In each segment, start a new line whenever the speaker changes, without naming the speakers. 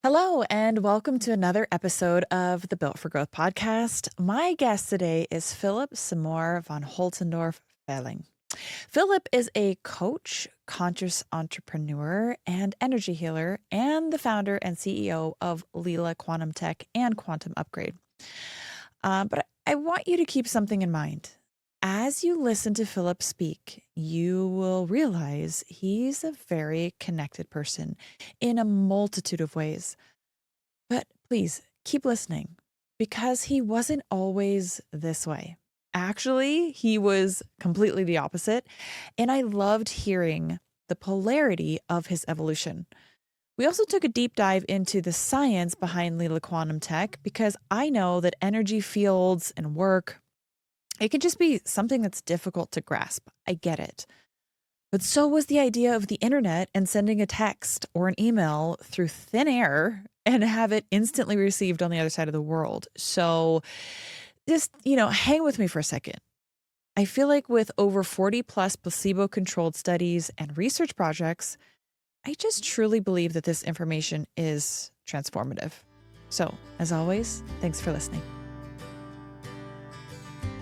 Hello, and welcome to another episode of the Built for Growth podcast. My guest today is Philipp Samor von Holtzendorff-Fehling. Philipp is a coach, conscious entrepreneur, and energy healer, and the founder and CEO of Leela Quantum Tech and Quantum Upgrade. But I want you to keep something in mind. As you listen to Philipp speak, you will realize he's a very connected person in a multitude of ways. But please keep listening because he wasn't always this way. Actually, he was completely the opposite. And I loved hearing the polarity of his evolution. We also took a deep dive into the science behind Leela Quantum Tech because I know that energy fields and work, it can just be something that's difficult to grasp. I get it. But so was the idea of the internet and sending a text or an email through thin air and have it instantly received on the other side of the world. So just, hang with me for a second. I feel like with over 40 plus placebo-controlled studies and research projects, I just truly believe that this information is transformative. So, as always, thanks for listening.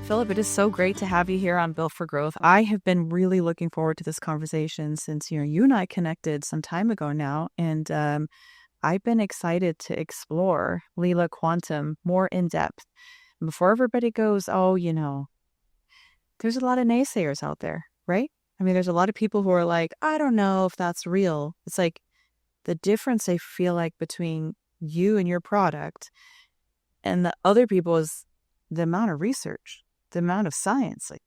Philipp, it is so great to have you here on Built for Growth. I have been really looking forward to this conversation since you and I connected some time ago now, and I've been excited to explore Leela Quantum more in depth. Before everybody goes, there's a lot of naysayers out there, right? I mean, there's a lot of people who are like, I don't know if that's real. It's like the difference I feel like between you and your product and the other people is the amount of research, the amount of science. Like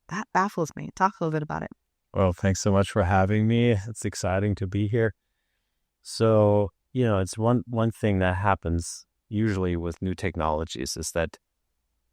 that baffles me. Talk a little bit about it.
Well, thanks so much for having me. It's exciting to be here. So, it's one thing that happens usually with new technologies is that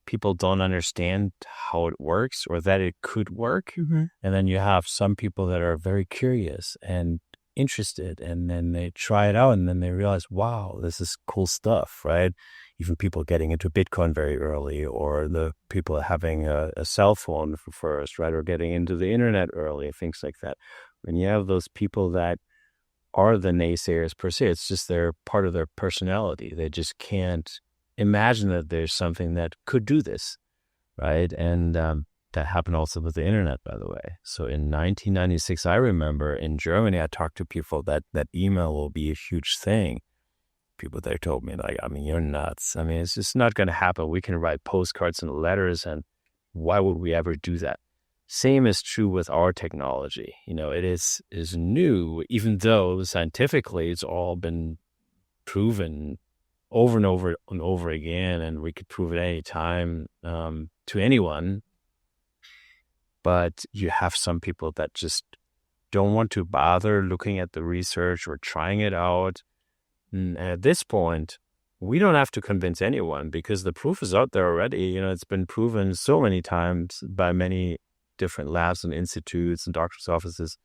people don't understand how it works or that it could work. Mm-hmm. And then you have some people that are very curious and interested, and then they try it out and then they realize, wow, this is cool stuff, right? Even people getting into Bitcoin very early, or the people having a cell phone first, right? Or getting into the internet early, things like that. When you have those people that are the naysayers per se, it's just they're part of their personality. They just can't imagine that there's something that could do this, right? And that happened also with the internet, by the way. So in 1996, I remember in Germany, I talked to people that email will be a huge thing. People there told me, like, you're nuts. It's just not going to happen. We can write postcards and letters, and why would we ever do that? Same is true with our technology. It is new, even though scientifically it's all been proven over and over and over again, and we could prove it any time to anyone. But you have some people that just don't want to bother looking at the research or trying it out. And at this point, we don't have to convince anyone because the proof is out there already. It's been proven so many times by many different labs and institutes and doctors' offices.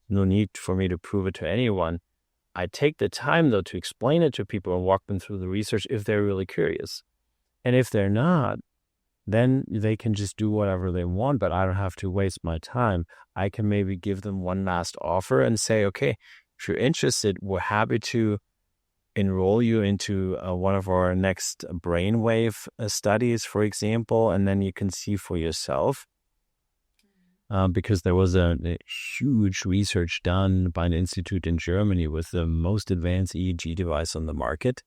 No need for me to prove it to anyone. I take the time, though, to explain it to people and walk them through the research if they're really curious. And if they're not, then they can just do whatever they want, but I don't have to waste my time. I can maybe give them one last offer and say, okay, if you're interested, we're happy to enroll you into one of our next brainwave studies, for example, and then you can see for yourself. Because there was a huge research done by an institute in Germany with the most advanced EEG device on the market,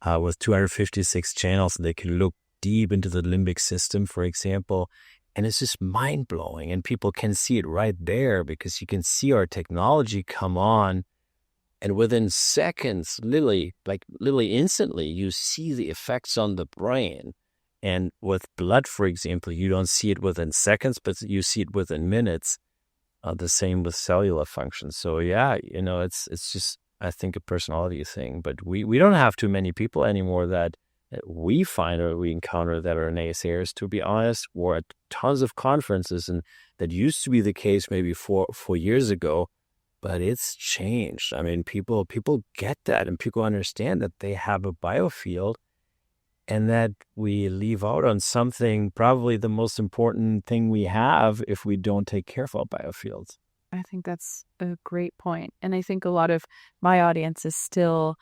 with 256 channels. They can look deep into the limbic system, for example, and it's just mind-blowing. And people can see it right there because you can see our technology come on, and within seconds, literally instantly, you see the effects on the brain. And with blood, for example, you don't see it within seconds, but you see it within minutes. The same with cellular functions. So yeah, it's just, I think, a personality thing. But we don't have too many people anymore that we find or we encounter that are naysayers, to be honest. We're at tons of conferences, and that used to be the case maybe 4 years ago, but it's changed. People get that, and people understand that they have a biofield, and that we leave out on something, probably the most important thing we have if we don't take care of our biofields.
I think that's a great point. And I think a lot of my audience is still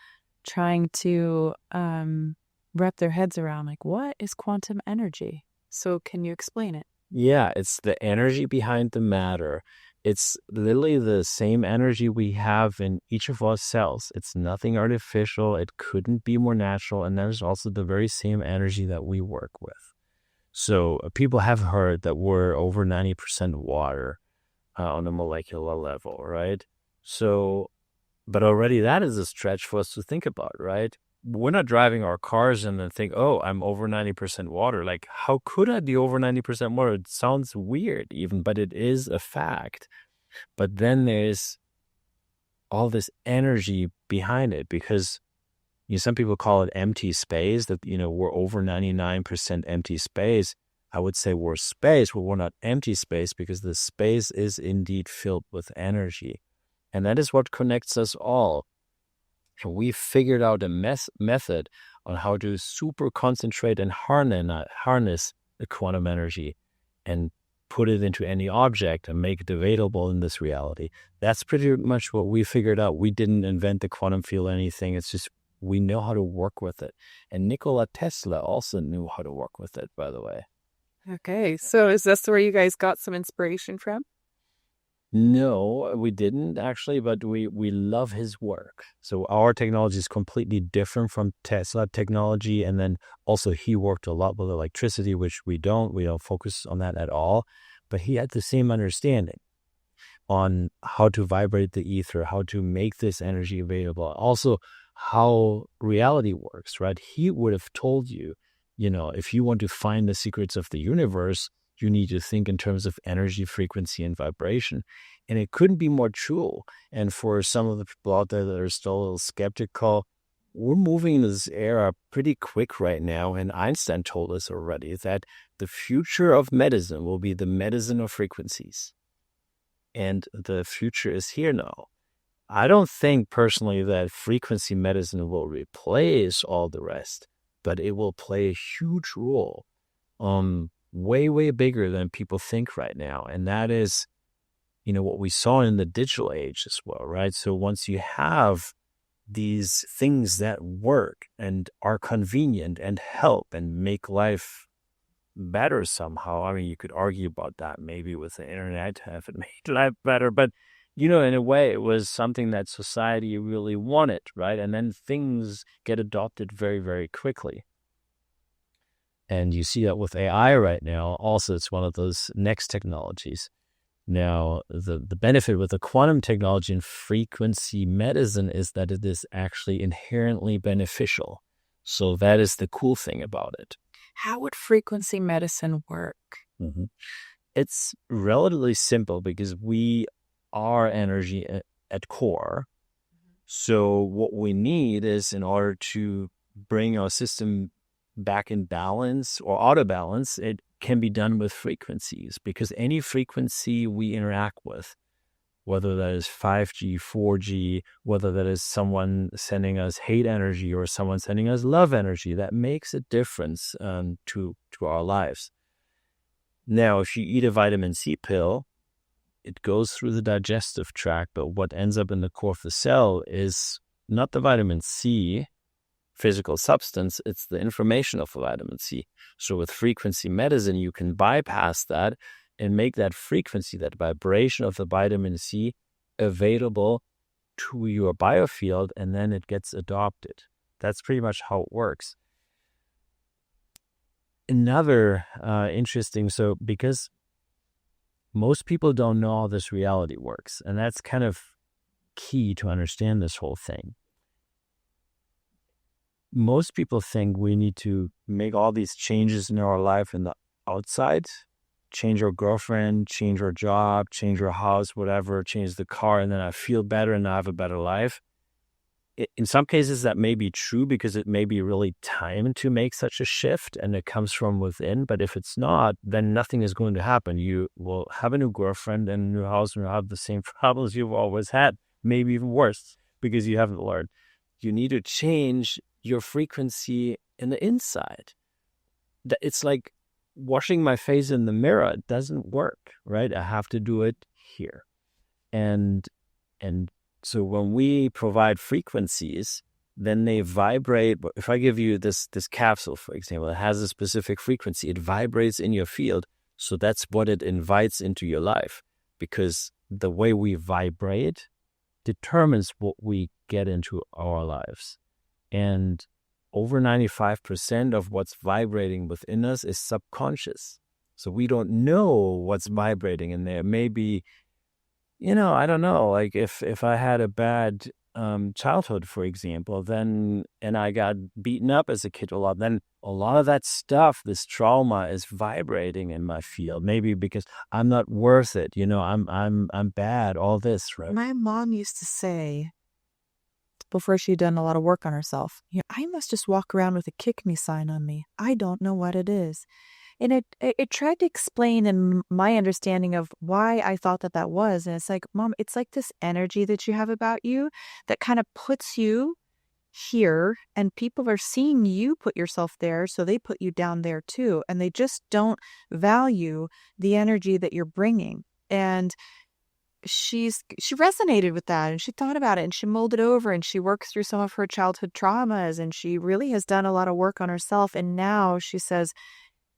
trying to wrap their heads around, like, what is quantum energy? So can you explain it?
Yeah, it's the energy behind the matter. It's literally the same energy we have in each of our cells. It's nothing artificial. It couldn't be more natural. And there's also the very same energy that we work with. So people have heard that we're over 90% water on a molecular level, right? So, but already that is a stretch for us to think about, right? We're not driving our cars and then think, oh, I'm over 90% water. Like, how could I be over 90% water? It sounds weird even, but it is a fact. But then there's all this energy behind it because some people call it empty space, that, we're over 99% empty space. I would say we're space, but we're not empty space because the space is indeed filled with energy. And that is what connects us all. And we figured out a method on how to super concentrate and harness the quantum energy and put it into any object and make it available in this reality. That's pretty much what we figured out. We didn't invent the quantum field or anything. It's just we know how to work with it. And Nikola Tesla also knew how to work with it, by the way.
Okay, so is this where you guys got some inspiration from?
No, we didn't actually, but we love his work. So our technology is completely different from Tesla technology. And then also he worked a lot with electricity, which we don't focus on that at all. But he had the same understanding on how to vibrate the ether, how to make this energy available. Also, how reality works, right? He would have told you, if you want to find the secrets of the universe, you need to think in terms of energy, frequency, and vibration. And it couldn't be more true. And for some of the people out there that are still a little skeptical, we're moving into this era pretty quick right now. And Einstein told us already that the future of medicine will be the medicine of frequencies. And the future is here now. I don't think personally that frequency medicine will replace all the rest, but it will play a huge role, way, way bigger than people think right now. And that is, what we saw in the digital age as well, right? So once you have these things that work and are convenient and help and make life better somehow. I mean, you could argue about that maybe with the internet, if it made life better, but in a way, it was something that society really wanted, right? And then things get adopted very, very quickly. And you see that with AI right now. Also, it's one of those next technologies. Now, the benefit with the quantum technology and frequency medicine is that it is actually inherently beneficial. So that is the cool thing about it.
How would frequency medicine work?
Mm-hmm. It's relatively simple because we are energy at core. So what we need is, in order to bring our system back in balance or out of balance, it can be done with frequencies, because any frequency we interact with, whether that is 5G, 4G, whether that is someone sending us hate energy or someone sending us love energy, that makes a difference to our lives. Now, if you eat a vitamin C pill, it goes through the digestive tract, but what ends up in the core of the cell is not the vitamin C physical substance, it's the information of the vitamin C. So with frequency medicine, you can bypass that and make that frequency, that vibration of the vitamin C, available to your biofield, and then it gets adopted. That's pretty much how it works. Another interesting, so because most people don't know how this reality works, and that's kind of key to understand this whole thing. Most people think we need to make all these changes in our life in the outside, change our girlfriend, change our job, change our house, whatever, change the car, and then I feel better and I have a better life. In some cases, that may be true because it may be really time to make such a shift and it comes from within. But if it's not, then nothing is going to happen. You will have a new girlfriend and a new house and you'll have the same problems you've always had, maybe even worse, because you haven't learned. You need to change your frequency in the inside. It's like washing my face in the mirror. It doesn't work, right? I have to do it here. And so when we provide frequencies, then they vibrate. If I give you this capsule, for example, it has a specific frequency. It vibrates in your field. So that's what it invites into your life, because the way we vibrate determines what we get into our lives. And over 95% of what's vibrating within us is subconscious. So we don't know what's vibrating in there. Maybe, I don't know, like if I had a bad childhood, for example, and I got beaten up as a kid a lot, then a lot of that stuff, this trauma, is vibrating in my field. Maybe because I'm not worth it, I'm bad, all this, right?
My mom used to say, before she'd done a lot of work on herself, I must just walk around with a kick me sign on me. I don't know what it is. And it tried to explain in my understanding of why I thought that was. And it's like, Mom, it's like this energy that you have about you that kind of puts you here, and people are seeing you put yourself there, so they put you down there too. And they just don't value the energy that you're bringing. And she resonated with that, and she thought about it, and she molded over, and she worked through some of her childhood traumas, and she really has done a lot of work on herself. And now she says,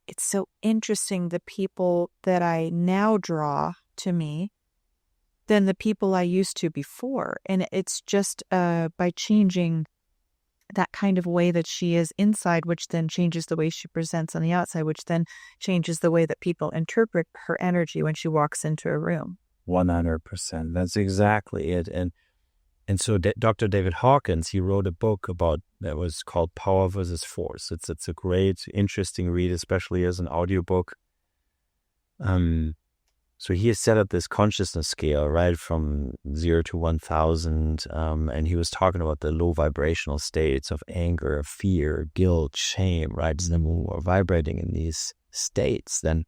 it's so interesting, the people that I now draw to me than the people I used to before. And it's just by changing that kind of way that she is inside, which then changes the way she presents on the outside, which then changes the way that people interpret her energy when she walks into a room.
100%. That's exactly it. And so Dr. David Hawkins, he wrote a book that was called Power versus Force. It's a great, interesting read, especially as an audiobook. So he has set up this consciousness scale, right, from 0 to 1,000. And he was talking about the low vibrational states of anger, fear, guilt, shame, right? And then when we're vibrating in these states, then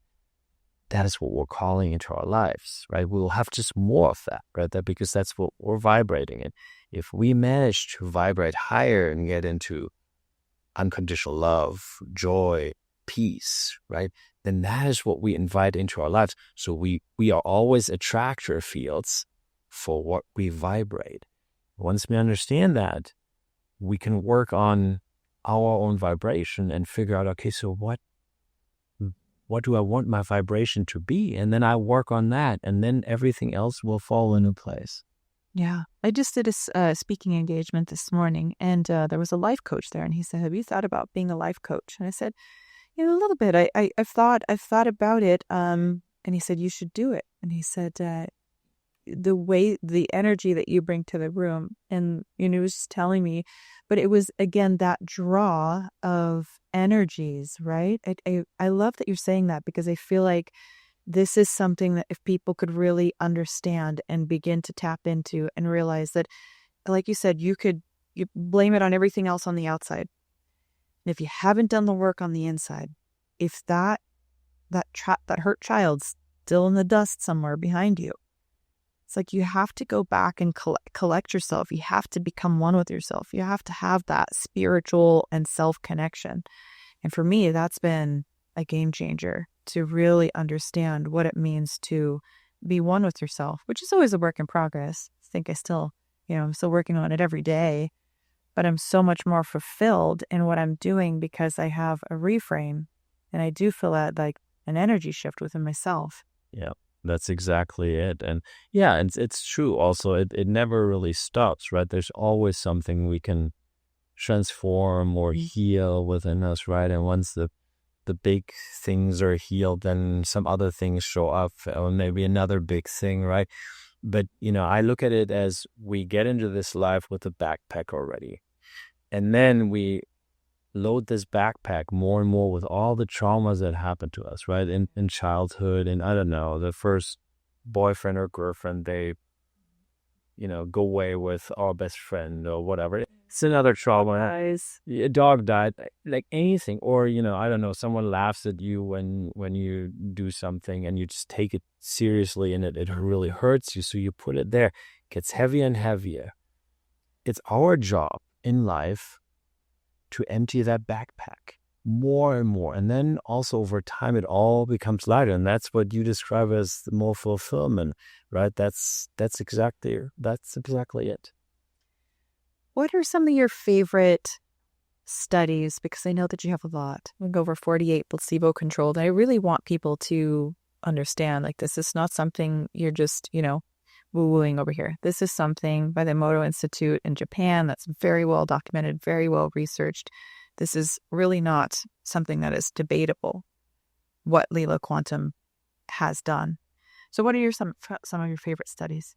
that is what we're calling into our lives, right? We'll have just more of that, right? Because that's what we're vibrating in. If we manage to vibrate higher and get into unconditional love, joy, peace, right? Then that is what we invite into our lives. So we are always attractor fields for what we vibrate. Once we understand that, we can work on our own vibration and figure out, okay, so what do I want my vibration to be? And then I work on that, and then everything else will fall into place.
Yeah. I just did a speaking engagement this morning, and there was a life coach there, and he said, have you thought about being a life coach? And I said, a little bit. I've thought about it. And he said, you should do it. And he said, the energy that you bring to the room, and he was just telling me, but it was, again, that draw of energies, right? I love that you're saying that, because I feel like this is something that if people could really understand and begin to tap into and realize that, like you said, you blame it on everything else on the outside. And if you haven't done the work on the inside, if that hurt child's still in the dust somewhere behind you, it's like you have to go back and collect yourself. You have to become one with yourself. You have to have that spiritual and self-connection. And for me, that's been a game changer, to really understand what it means to be one with yourself, which is always a work in progress. I think I'm still working on it every day, but I'm so much more fulfilled in what I'm doing because I have a reframe, and I do feel that like an energy shift within myself.
Yeah. That's exactly it. And yeah, it's true also. It never really stops, right? There's always something we can transform or heal within us, right? And once the big things are healed, then some other things show up, or maybe another big thing, right? But, I look at it as we get into this life with a backpack already. And then we load this backpack more and more with all the traumas that happened to us, right? In childhood, and I don't know, the first boyfriend or girlfriend, they, go away with our best friend or whatever. It's another trauma. A dog died, like anything. Or, I don't know, someone laughs at you when you do something and you just take it seriously and it really hurts you. So you put it there. It gets heavier and heavier. It's our job in life to empty that backpack more and more. And then also over time, it all becomes lighter. And that's what you describe as the more fulfillment, right? That's exactly it.
What are some of your favorite studies? Because I know that you have a lot. We'll go over 48 placebo-controlled. I really want people to understand, like, this is not something you're just, woo-wooing over here. This is something by the Emoto Institute in Japan that's very well documented, very well researched. This is really not something that is debatable, what Leela Quantum has done. So what are some of your favorite studies?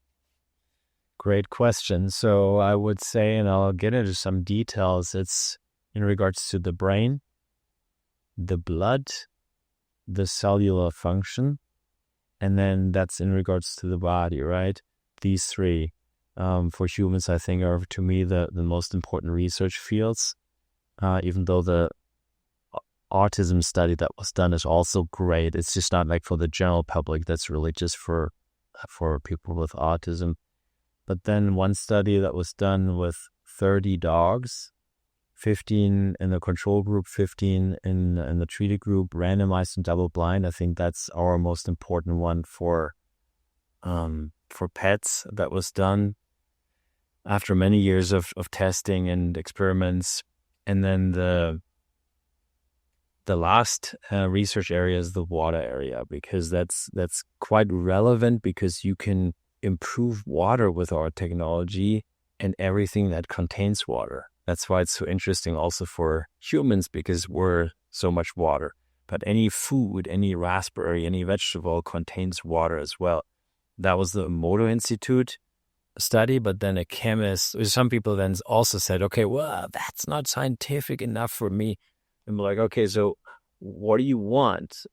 Great question. So I would say, and I'll get into some details, it's in regards to the brain, the blood, the cellular function, and then that's in regards to the body, right? These three, for humans, I think, are, to me, the most important research fields, even though the autism study that was done is also great. It's just not like for the general public. That's really just for people with autism. But then one study that was done with 30 dogs, 15 in the control group, 15 in the treated group, randomized and double blind. I think that's our most important one for pets, that was done after many years of testing and experiments. And then the last research area is the water area, because that's quite relevant, because you can improve water with our technology and everything that contains water. That's why it's so interesting also for humans, because we're so much water. But any food, any raspberry, any vegetable contains water as well. That was the Emoto Institute study, but then a chemist, some people then also said, okay, well, that's not scientific enough for me. And we're like, okay, so what do you want?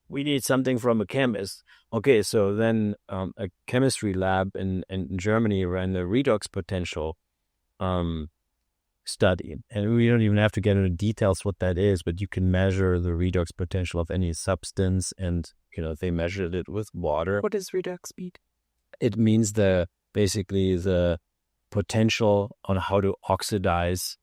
We need something from a chemist. Okay, so then a chemistry lab in Germany ran the redox potential study. And we don't even have to get into details what that is, but you can measure the redox potential of any substance, and they measured it with water.
What does redox mean?
It means basically the potential on how to oxidize.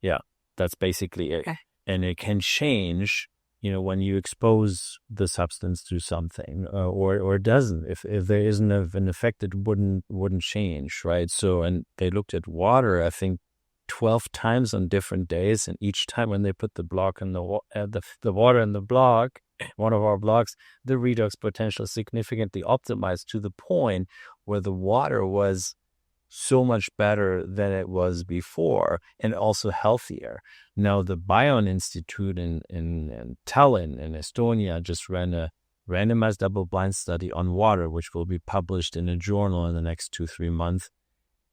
Yeah, that's basically it.
Okay.
And it can change when you expose the substance to something, or it doesn't. If there isn't an effect, it wouldn't change, right? So, and they looked at water, I think, 12 times on different days, and each time when they put the block in the water in the block, one of our blocks, the redox potential significantly optimized to the point where the water was so much better than it was before, and also healthier. Now, the Biohacking Institute in Tallinn in Estonia just ran a randomized double-blind study on water, which will be published in a journal in the next 2-3 months.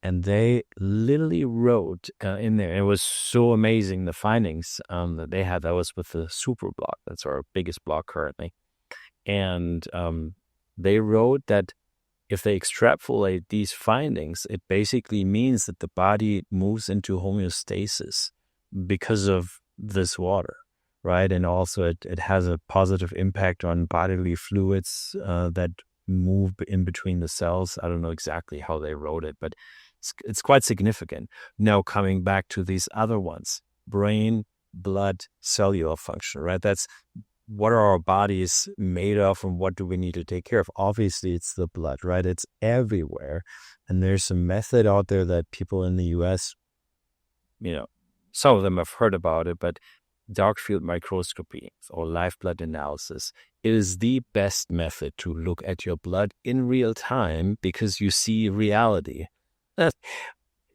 And they literally wrote in there, and it was so amazing, the findings that they had. That was with the super block. That's our biggest block currently. And they wrote that if they extrapolate these findings, it basically means that the body moves into homeostasis because of this water, right? And also it has a positive impact on bodily fluids that move in between the cells. I don't know exactly how they wrote it, but it's quite significant. Now, coming back to these other ones, brain, blood, cellular function, right? That's what are our bodies made of, and what do we need to take care of? Obviously, it's the blood, right? It's everywhere. And there's a method out there that people in the US, some of them have heard about it, but dark field microscopy or live blood analysis is the best method to look at your blood in real time, because you see reality.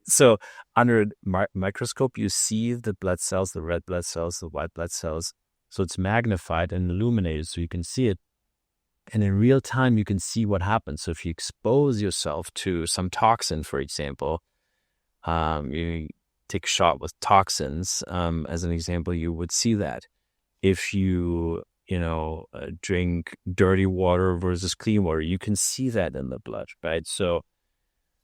So under a microscope, you see the blood cells, the red blood cells, the white blood cells. So it's magnified and illuminated so you can see it. And in real time, you can see what happens. So if you expose yourself to some toxin, for example, you take a shot with toxins, as an example, you would see that. If you, drink dirty water versus clean water, you can see that in the blood, right? So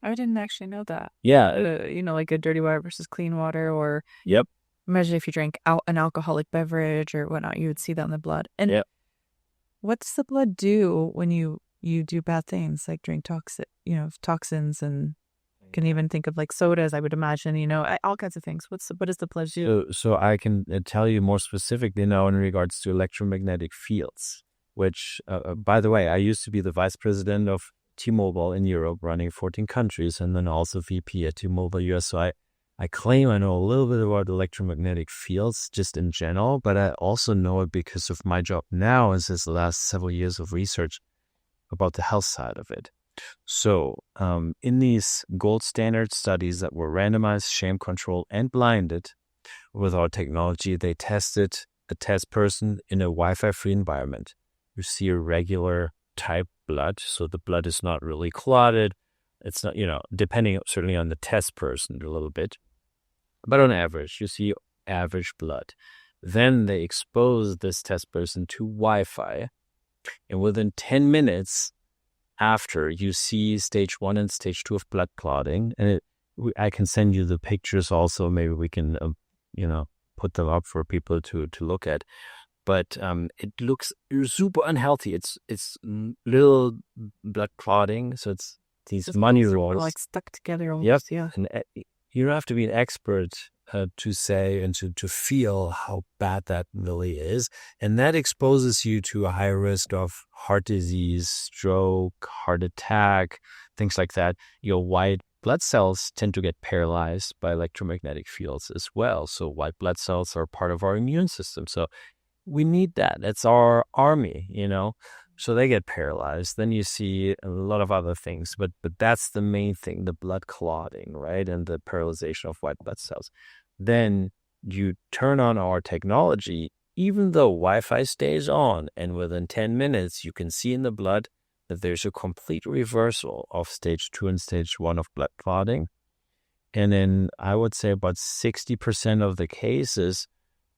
I didn't actually know that.
Yeah.
Like a dirty water versus clean water, or
Yep.
Imagine if you drank an alcoholic beverage or whatnot, you would see that in the blood. And
Yep.
What does the blood do when you do bad things, like drink toxins, and can even think of like sodas, I would imagine, all kinds of things. What does the blood do?
So I can tell you more specifically now in regards to electromagnetic fields, which, by the way, I used to be the vice president of T-Mobile in Europe, running 14 countries, and then also VP at T-Mobile US. So I claim I know a little bit about electromagnetic fields just in general, but I also know it because of my job now is this last several years of research about the health side of it. So in these gold standard studies that were randomized, sham controlled, and blinded with our technology, they tested a test person in a Wi-Fi free environment. You see a regular type blood, so the blood is not really clotted. It's not, depending certainly on the test person a little bit. But on average, you see average blood. Then they expose this test person to Wi-Fi. And within 10 minutes after, you see stage 1 and stage 2 of blood clotting. And I can send you the pictures also. Maybe we can, put them up for people to look at. But it looks super unhealthy. It's little blood clotting. So it's these money rolls.
Like stuck together almost, yeah.
And you don't have to be an expert to say and to feel how bad that really is. And that exposes you to a high risk of heart disease, stroke, heart attack, things like that. Your white blood cells tend to get paralyzed by electromagnetic fields as well. So white blood cells are part of our immune system. So we need that. That's our army, So they get paralyzed. Then you see a lot of other things, but that's the main thing, the blood clotting, right? And the paralyzation of white blood cells. Then you turn on our technology, even though Wi-Fi stays on, and within 10 minutes, you can see in the blood that there's a complete reversal of stage 2 and stage 1 of blood clotting. And then I would say about 60% of the cases,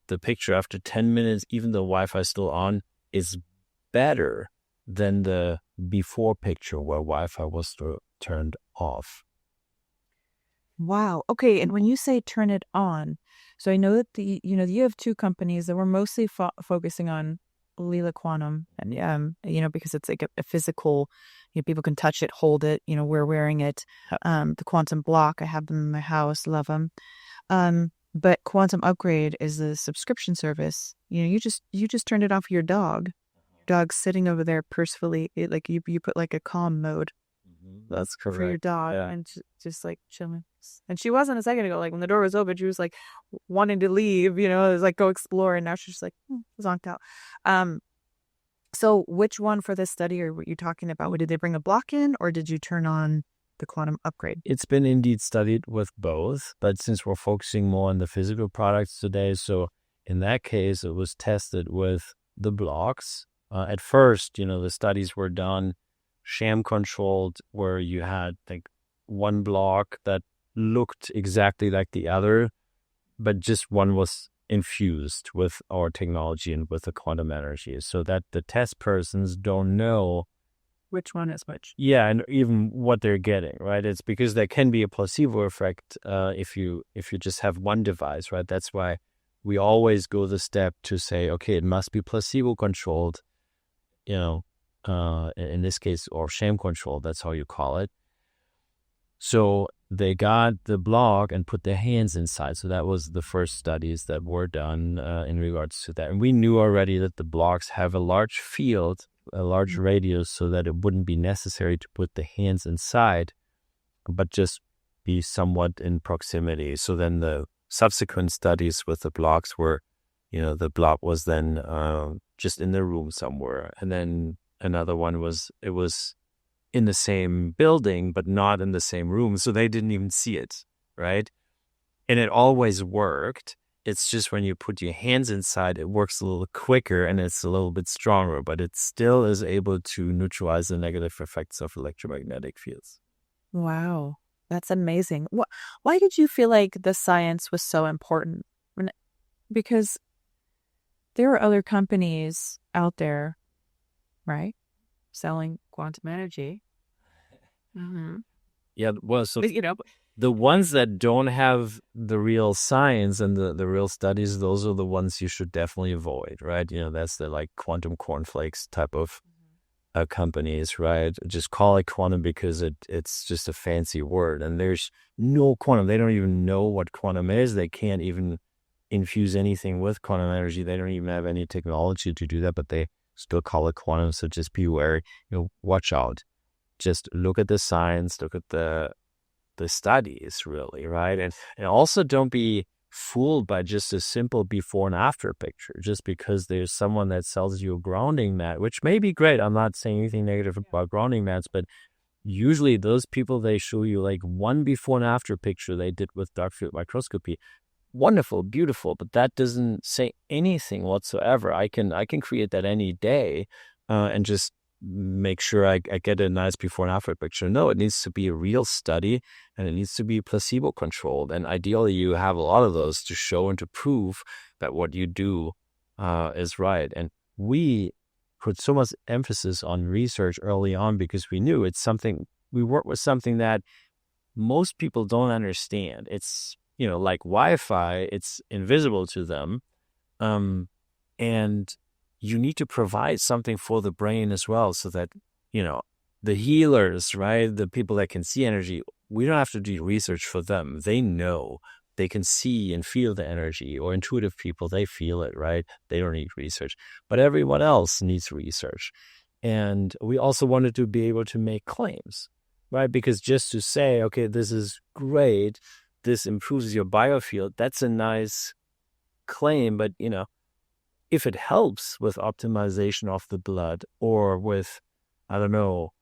the picture after 10 minutes, even though Wi-Fi is still on, is better than the before picture where Wi-Fi was turned off.
Wow. Okay. And when you say turn it on, so I know that you have two companies that were mostly focusing on Leela Quantum, and because it's like a physical, people can touch it, hold it. We're wearing it. The Quantum Block, I have them in my house, love them. But Quantum Upgrade is the subscription service. You just turned it off for your dog. Your dog's sitting over there peacefully. Like you put like a calm mode.
That's correct.
For your dog, and just like chilling. And she wasn't a second ago. Like when the door was open, she was like wanting to leave. It was like go explore, and now she's just like zonked out. So which one for this study are you talking about? Did they bring a block in, or did you turn on the Quantum Upgrade?
It's been indeed studied with both, but since we're focusing more on the physical products today, so in that case, it was tested with the blocks. At first, the studies were done sham controlled, where you had like one block that looked exactly like the other, but just one was infused with our technology and with the quantum energy, so that the test persons don't know
which one is which.
Yeah, and even what they're getting, right? It's because there can be a placebo effect if you just have one device, right? That's why we always go the step to say, okay, it must be placebo controlled, in this case, or sham controlled, that's how you call it. So they got the block and put their hands inside. So that was the first studies that were done in regards to that. And we knew already that the blocks have a large field, a large radius, so that it wouldn't be necessary to put the hands inside, but just be somewhat in proximity. So then the subsequent studies with the blocks were, the block was then just in the room somewhere. And then another one was in the same building, but not in the same room. So they didn't even see it, right? And it always worked. It's just when you put your hands inside, it works a little quicker and it's a little bit stronger, but it still is able to neutralize the negative effects of electromagnetic fields.
Wow, that's amazing. Why did you feel like the science was so important? Because there are other companies out there, right, selling quantum energy. Mm-hmm.
Yeah, well, so the ones that don't have the real science and the real studies, those are the ones you should definitely avoid, right? That's the like quantum cornflakes type of companies, right? Just call it quantum because it's just a fancy word, and there's no quantum. They don't even know what quantum is. They can't even infuse anything with quantum energy. They don't even have any technology to do that, but they still call it quantum. So just be wary. Watch out. Just look at the science. Look at the the studies, really, right? And also don't be fooled by just a simple before and after picture, just because there's someone that sells you a grounding mat, which may be great. I'm not saying anything negative about grounding mats, but usually those people, they show you like one before and after picture they did with dark field microscopy. Wonderful, beautiful, but that doesn't say anything whatsoever. I can create that any day and just make sure I get a nice before and after picture. No, it needs to be a real study, and it needs to be placebo controlled. And ideally, you have a lot of those to show and to prove that what you do is right. And we put so much emphasis on research early on because we knew it's something, we work with something that most people don't understand. It's, like Wi-Fi, it's invisible to them. And you need to provide something for the brain as well, so that, the healers, right? The people that can see energy, we don't have to do research for them. They know, they can see and feel the energy, or intuitive people, they feel it, right? They don't need research, but everyone else needs research. And we also wanted to be able to make claims, right? Because just to say, okay, this is great, this improves your biofield, that's a nice claim, but if it helps with optimization of the blood, or with, I don't know,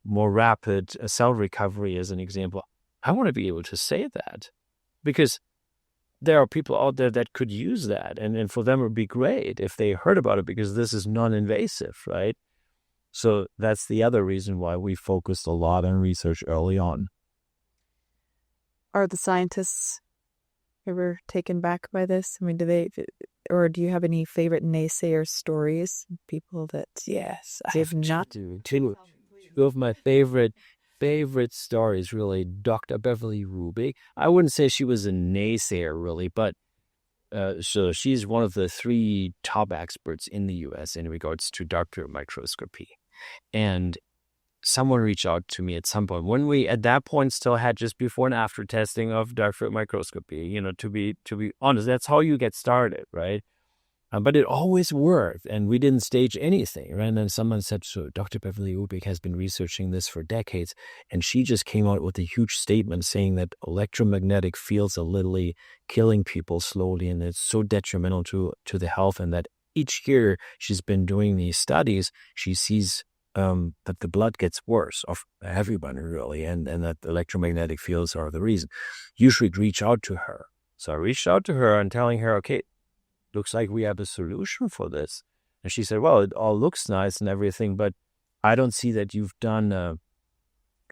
more rapid cell recovery as an example, I want to be able to say that, because there are people out there that could use that. And for them, it would be great if they heard about it, because this is non-invasive, right? So that's the other reason why we focused a lot on research early on.
Are the scientists ever taken back by this? I mean, do you have any favorite naysayer stories? People that they've not.
Two of my favorite stories, really. Dr. Beverly Rubik. I wouldn't say she was a naysayer, really, but so she's one of the 3 top experts in the U.S. in regards to dark field microscopy. And someone reached out to me at some point when we, at that point, still had just before and after testing of dark field microscopy. To be honest, that's how you get started, right? But it always worked, and we didn't stage anything, right? And then someone said, so Dr. Beverly Rubik has been researching this for decades, and she just came out with a huge statement saying that electromagnetic fields are literally killing people slowly, and it's so detrimental to the health, and that each year she's been doing these studies, she sees that the blood gets worse of everyone, really, and that the electromagnetic fields are the reason. You should reach out to her. So I reached out to her and telling her, okay, looks like we have a solution for this. And she said, well, it all looks nice and everything, but I don't see that you've done a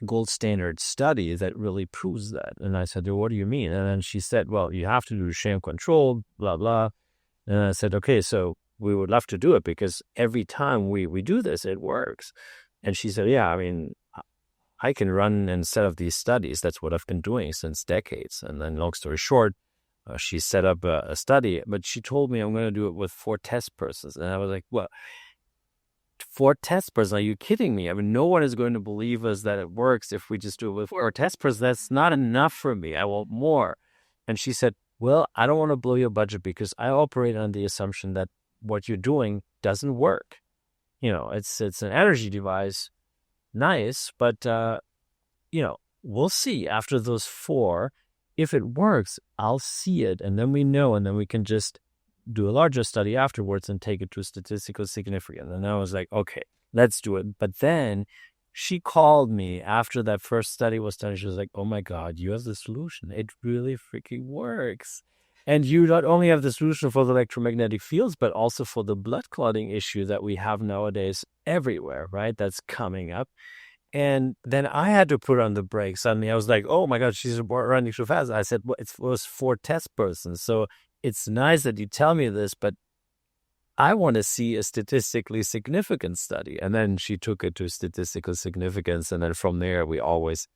gold standard study that really proves that. And I said, well, what do you mean? And then she said, well, you have to do sham control, blah, blah. And I said, okay, so we would love to do it, because every time we do this, it works. And she said, yeah, I mean, I can run and set up these studies. That's what I've been doing since decades. And then, long story short, she set up a study, but she told me I'm going to do it with 4 test persons. And I was like, what? 4 test persons? Are you kidding me? I mean, no one is going to believe us that it works if we just do it with 4 test persons. That's not enough for me. I want more. And she said, well, I don't want to blow your budget, because I operate on the assumption that what you're doing doesn't work. It's an energy device. Nice. But, we'll see after those 4. If it works, I'll see it, and then we know, and then we can just do a larger study afterwards and take it to statistical significance. And I was like, okay, let's do it. But then she called me after that first study was done. She was like, oh my God, you have the solution. It really freaking works. And you not only have the solution for the electromagnetic fields, but also for the blood clotting issue that we have nowadays everywhere, right? That's coming up. And then I had to put on the brakes. Suddenly I was like, oh my God, she's running too fast. I said, well, it was 4 test persons. So it's nice that you tell me this, but I want to see a statistically significant study. And then she took it to statistical significance. And then from there, we always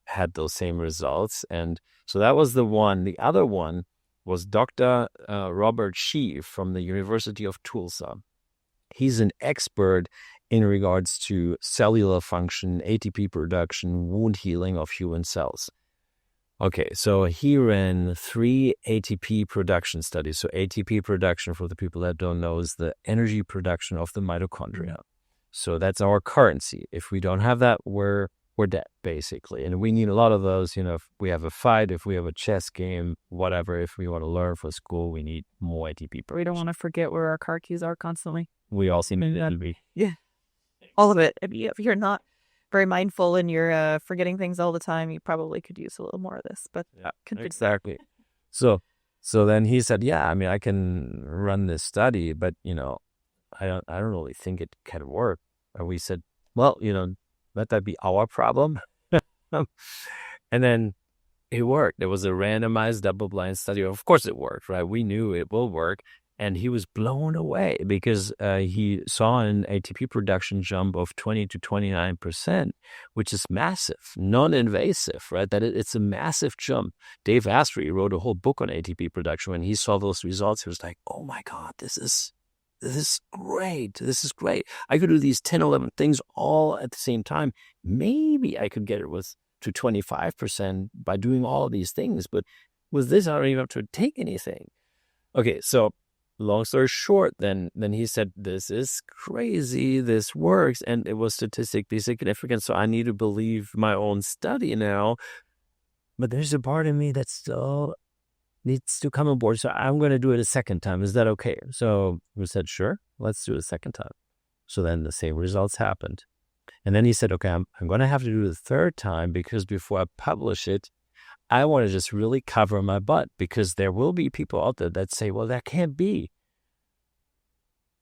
had those same results. And so that was the one. The other one was Dr. Robert Shee from the University of Tulsa. He's an expert in regards to cellular function, ATP production, wound healing of human cells. Okay, so he ran 3 ATP production studies. So ATP production, for the people that don't know, is the energy production of the mitochondria. So that's our currency. If we don't have that, we're we're dead, basically. And we need a lot of those, if we have a fight, if we have a chess game, whatever, if we want to learn for school, we need more ATP production.
We don't want to forget where our car keys are constantly.
We all seem to be.
Yeah. All of it. If you're not very mindful and you're forgetting things all the time, you probably could use a little more of this. But
yeah, exactly. So then he said, yeah, I mean, I can run this study, but, I don't really think it can work. And we said, well, let that be our problem. And then it worked. There was a randomized double-blind study. Of course it worked, right? We knew it will work. And he was blown away because he saw an ATP production jump of 20 to 29%, which is massive, non-invasive, right? That it's a massive jump. Dave Asprey wrote a whole book on ATP production. When he saw those results, he was like, oh my God, this is great. This is great. I could do these 10, 11 things all at the same time. Maybe I could get it to 25% by doing all of these things. But with this, I don't even have to take anything. Okay, so long story short, then he said, this is crazy, this works, and it was statistically significant, so I need to believe my own study now. But there's a part of me that still needs to come on board, so I'm going to do it a second time. Is that okay? So we said, sure, let's do it a second time. So then the same results happened. And then he said, okay, I'm going to have to do it the third time because before I publish it, I want to just really cover my butt because there will be people out there that say, well, that can't be.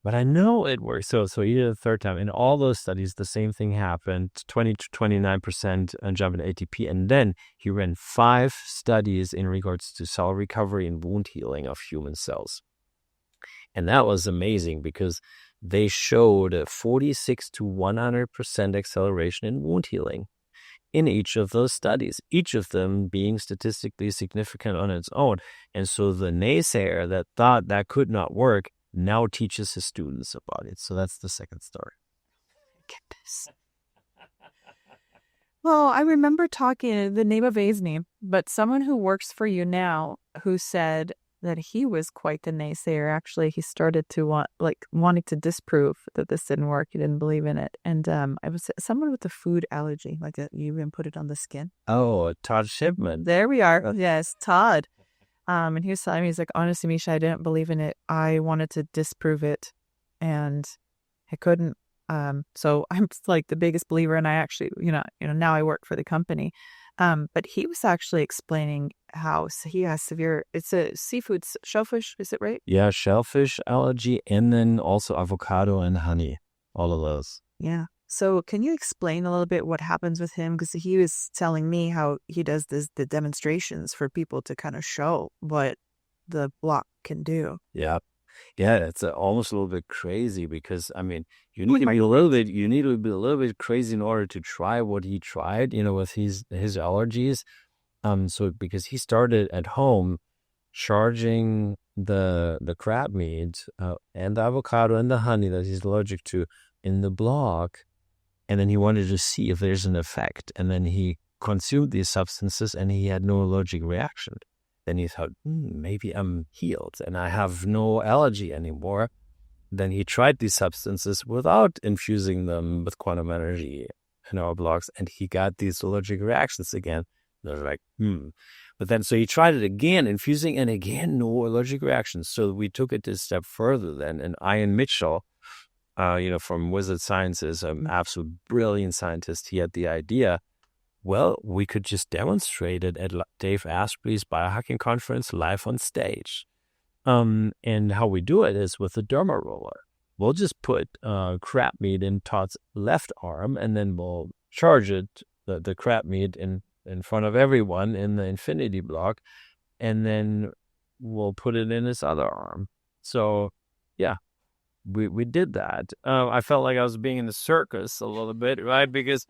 But I know it works. So he did it the third time. In all those studies, the same thing happened, 20 to 29% jump in ATP. And then he ran 5 studies in regards to cell recovery and wound healing of human cells. And that was amazing because they showed a 46 to 100% acceleration in wound healing in each of those studies, each of them being statistically significant on its own. And so the naysayer that thought that could not work now teaches his students about it. So that's the second story.
Goodness. Well, I remember talking, the name of A's name, but someone who works for you now who said that he was quite the naysayer. Actually, he started to wanting to disprove that this didn't work. He didn't believe in it. And I was someone with a food allergy, like that you even put it on the skin.
Oh, Todd Shipman.
There we are. Yes, Todd. And he was telling me, he's like, honestly, Miesha, I didn't believe in it. I wanted to disprove it and I couldn't. So I'm like the biggest believer, and I actually, now I work for the company. But he was actually explaining how he has severe, it's a seafood, shellfish, is it right?
Yeah, shellfish allergy, and then also avocado and honey, all of those.
Yeah. So can you explain a little bit what happens with him? Because he was telling me how he does the demonstrations for people to kind of show what the block can do.
Yeah. Yeah, it's almost a little bit crazy because, I mean, you need to be a little bit crazy in order to try what he tried, with his allergies. So because he started at home charging the crab meat and the avocado and the honey that he's allergic to in the block, and then he wanted to see if there's an effect. And then he consumed these substances and he had no allergic reaction. Then he thought, maybe I'm healed and I have no allergy anymore. Then he tried these substances without infusing them with quantum energy in our blocks, and he got these allergic reactions again. They're like, But then, so he tried it again, infusing, and again, no allergic reactions. So we took it a step further then. And Ian Mitchell, from Wizard Sciences, an absolute brilliant scientist, he had the idea, well, we could just demonstrate it at Dave Asprey's Biohacking Conference live on stage. And how we do it is with a derma roller. We'll just put crab meat in Todd's left arm, and then we'll charge it, the crab meat, in front of everyone in the infinity block, and then we'll put it in his other arm. So, yeah, we did that. I felt like I was being in the circus a little bit, right? Because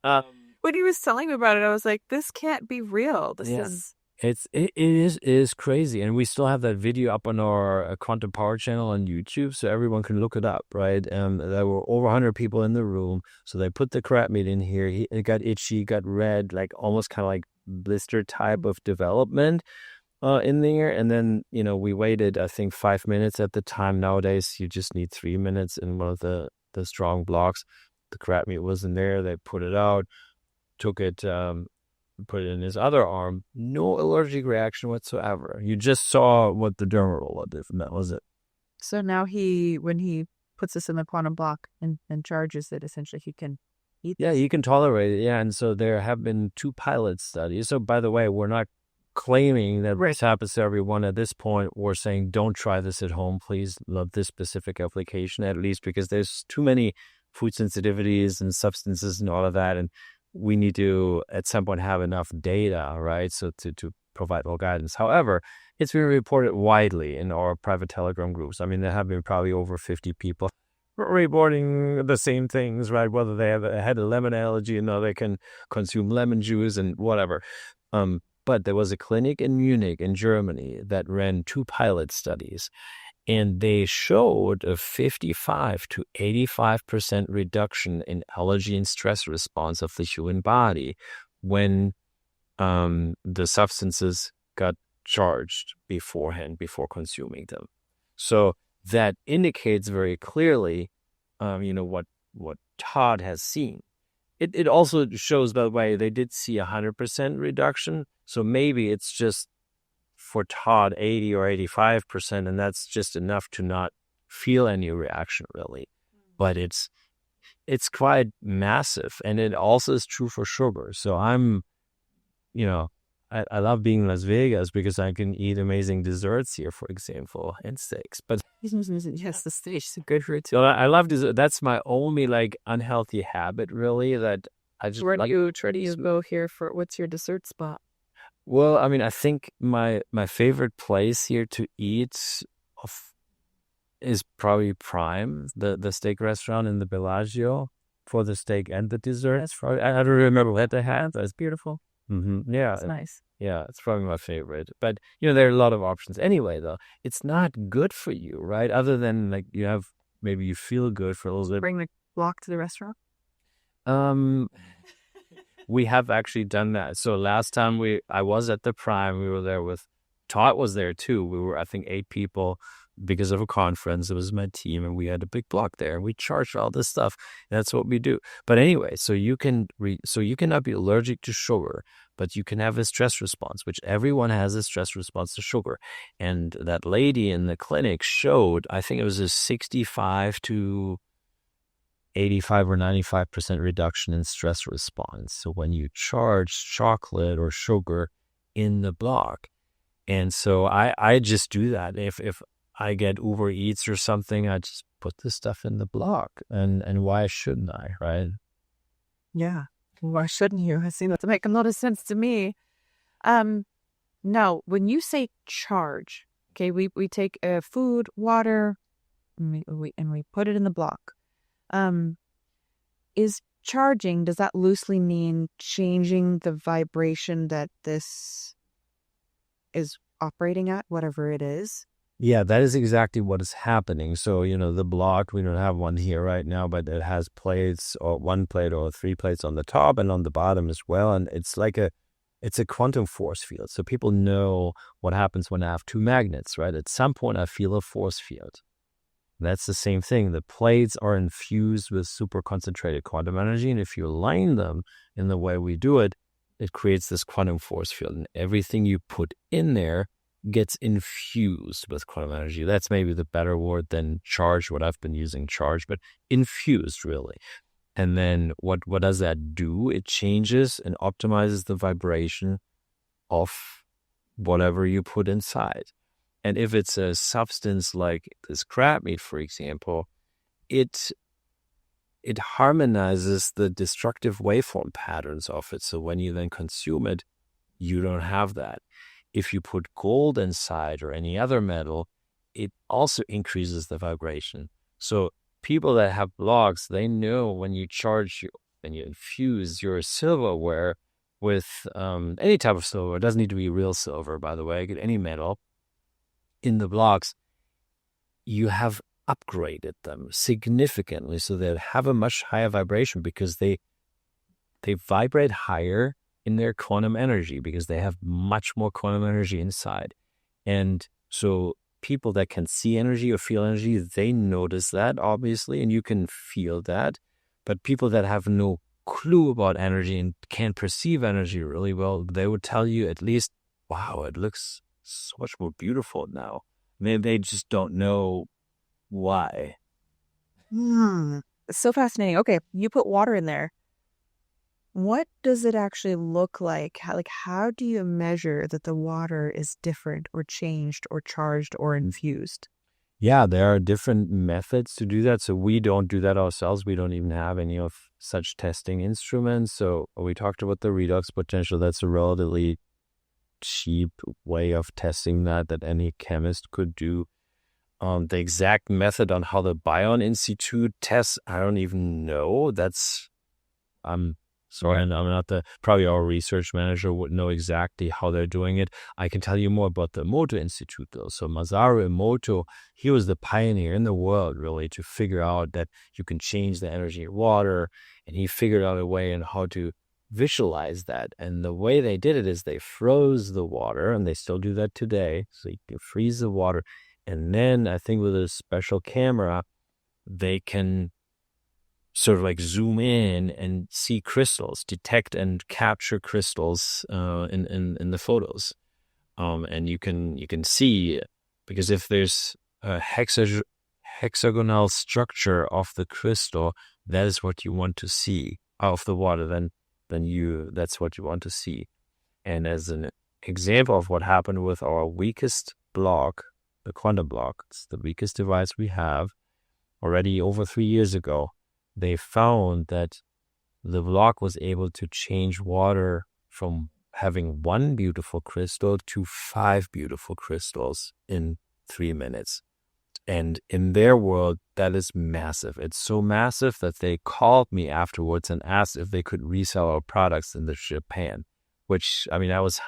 when he was telling me about it, I was like, this can't be real.
It is crazy. And we still have that video up on our Quantum Power channel on YouTube, so everyone can look it up, right? There were over 100 people in the room, so they put the crab meat in here. It got itchy, got red, like almost kind of like blister type of development in there. And then, we waited, I think, 5 minutes at the time. Nowadays, you just need 3 minutes in one of the strong blocks. The crab meat was in there. They put it out. took it, put it in his other arm, no allergic reaction whatsoever. You just saw what the dermal roller did, and that was it.
So now when he puts this in the quantum block and charges it, essentially he can eat
Yeah,
this.
you can tolerate it. Yeah, and so there have been 2 pilot studies. So by the way, we're not claiming that this happens to everyone at this point. We're saying don't try this at home, please. Love this specific application, at least because there's too many food sensitivities and substances and all of that, and we need to at some point have enough data, right? So to provide more guidance. However, it's been reported widely in our private Telegram groups. I mean, there have been probably over 50 people reporting the same things, right? Whether they had a lemon allergy and now they can consume lemon juice and whatever. But there was a clinic in Munich in Germany that ran 2 pilot studies, and they showed a 55 to 85% reduction in allergy and stress response of the human body when the substances got charged beforehand, before consuming them. So that indicates very clearly, what Todd has seen. It also shows, by the way, they did see 100% reduction. So maybe it's just for Todd 80 or 85%, and that's just enough to not feel any reaction really. But it's quite massive, and it also is true for sugar. So I'm, I love being in Las Vegas because I can eat amazing desserts here, for example, and steaks. But
yes, the steaks are good for it too.
so I love dessert. That's my only unhealthy habit, really. That I just
Where do you go here for? What's your dessert spot?
Well, I mean, I think my favorite place here to eat is probably Prime, the steak restaurant in the Bellagio, for the steak and the dessert. That's probably, I don't remember what they had. That's
Beautiful.
Yeah,
That's nice.
yeah, it's probably my favorite. But there are a lot of options. Anyway, though, it's not good for you, right? Other than maybe you feel good for a little bit.
Bring the block to the restaurant.
We have actually done that. So last time I was at the Prime, we were there with Todd was there too. We were, I think, 8 people because of a conference. It was my team, and we had a big block there, and we charged all this stuff. That's what we do. But anyway, so you cannot be allergic to sugar, but you can have a stress response, which everyone has a stress response to sugar. And that lady in the clinic showed, I think it was a 65 to 85 or 95% reduction in stress response. So when you charge chocolate or sugar in the block. And so I just do that. If I get Uber Eats or something, I just put this stuff in the block. And why shouldn't I, right?
Yeah. Why shouldn't you? It seems to make a lot of sense to me. Now, when you say charge, okay, we take food, water, and we put it in the block. Is charging, does that loosely mean changing the vibration that this is operating at, whatever it is?
Yeah, that is exactly what is happening. So, the block, we don't have one here right now, but it has plates, or 1 plate or 3 plates on the top and on the bottom as well. And it's it's a quantum force field. So people know what happens when I have 2 magnets, right? At some point, I feel a force field. That's the same thing. The plates are infused with super concentrated quantum energy. And if you align them in the way we do it, it creates this quantum force field. And everything you put in there gets infused with quantum energy. That's maybe the better word than charge, what I've been using, charge, but infused, really. And then what does that do? It changes and optimizes the vibration of whatever you put inside. And if it's a substance like this crab meat, for example, it harmonizes the destructive waveform patterns of it. So when you then consume it, you don't have that. If you put gold inside or any other metal, it also increases the vibration. So people that have blocks, they know when you infuse your silverware with any type of silver, it doesn't need to be real silver, by the way, get any metal in the blocks, you have upgraded them significantly so they have a much higher vibration because they vibrate higher in their quantum energy because they have much more quantum energy inside. And so people that can see energy or feel energy, they notice that, obviously, and you can feel that. But people that have no clue about energy and can perceive energy really well, they would tell you at least, wow, it looks so much more beautiful now. Maybe they just don't know why.
So fascinating. Okay, you put water in there. What does it actually look like? How do you measure that the water is different or changed or charged or infused?
Yeah, there are different methods to do that. So we don't do that ourselves. We don't even have any of such testing instruments. So we talked about the redox potential. That's a relatively cheap way of testing that any chemist could do. The exact method on how the Bion Institute tests, I don't even know. I'm sorry, I'm not probably our research manager would know exactly how they're doing it. I can tell you more about the Emoto Institute though. So Masaru Emoto, he was the pioneer in the world really to figure out that you can change the energy of water, and he figured out a way on how to visualize that. And the way they did it is they froze the water, and they still do that today. So you can freeze the water, and then I think with a special camera, they can sort of like zoom in and see crystals, detect and capture crystals in the photos. And you can see, because if there's a hexagonal structure of the crystal, that is what you want to see of the water, then that's what you want to see. And as an example of what happened with our weakest block, the quantum block, it's the weakest device we have, already over 3 years ago, they found that the block was able to change water from having one beautiful crystal to 5 beautiful crystals in 3 minutes. And in their world, that is massive. It's so massive that they called me afterwards and asked if they could resell our products in Japan, which, I mean, I was,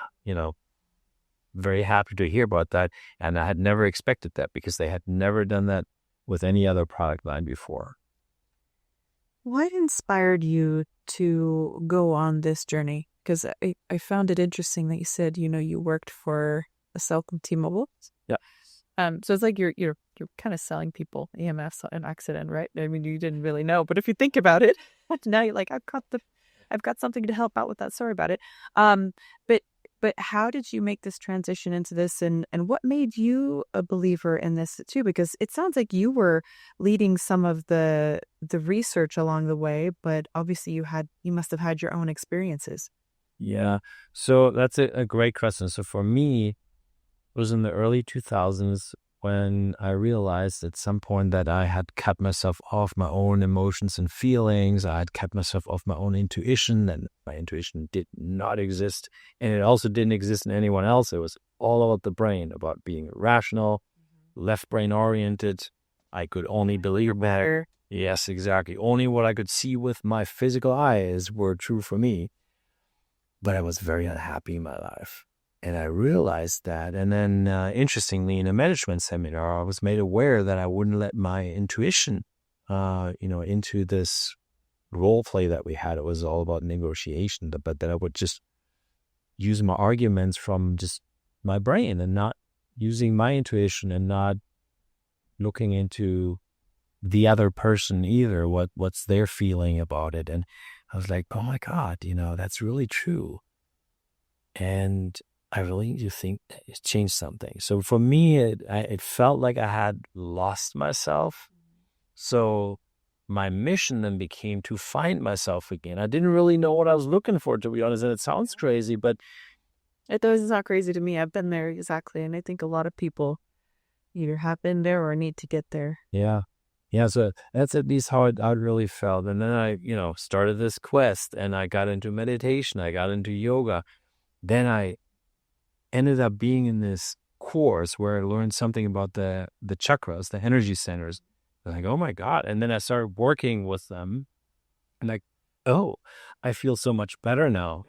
very happy to hear about that. And I had never expected that because they had never done that with any other product line before.
What inspired you to go on this journey? Because I found it interesting that you said, you worked for a cell from T-Mobile.
Yeah.
So it's like you're kind of selling people EMFs on accident, right? I mean, you didn't really know, but if you think about it, now you're like, I've got something to help out with that. Sorry about it. But how did you make this transition into this, and what made you a believer in this too? Because it sounds like you were leading some of the research along the way, but obviously you must have had your own experiences.
Yeah. So that's a great question. So for me, it was in the early 2000s when I realized at some point that I had cut myself off my own emotions and feelings. I had cut myself off my own intuition, and my intuition did not exist. And it also didn't exist in anyone else. It was all about the brain, about being rational, left brain oriented. I could only believe better. Yes, exactly. Only what I could see with my physical eyes were true for me. But I was very unhappy in my life. And I realized that. And then, interestingly, in a management seminar, I was made aware that I wouldn't let my intuition, into this role play that we had. It was all about negotiation, but that I would just use my arguments from just my brain and not using my intuition and not looking into the other person either, what's their feeling about it. And I was like, oh my God, that's really true. And I really do think it changed something. So for me, it felt like I had lost myself. So my mission then became to find myself again. I didn't really know what I was looking for, to be honest. And it sounds crazy, but
it does. It's not crazy to me. I've been there exactly. And I think a lot of people either have been there or need to get there.
Yeah. Yeah, so that's at least how it really felt. And then I, started this quest, and I got into meditation. I got into yoga. Then I ended up being in this course where I learned something about the chakras, the energy centers. I'm like, oh my God. And then I started working with them, and like, oh, I feel so much better now.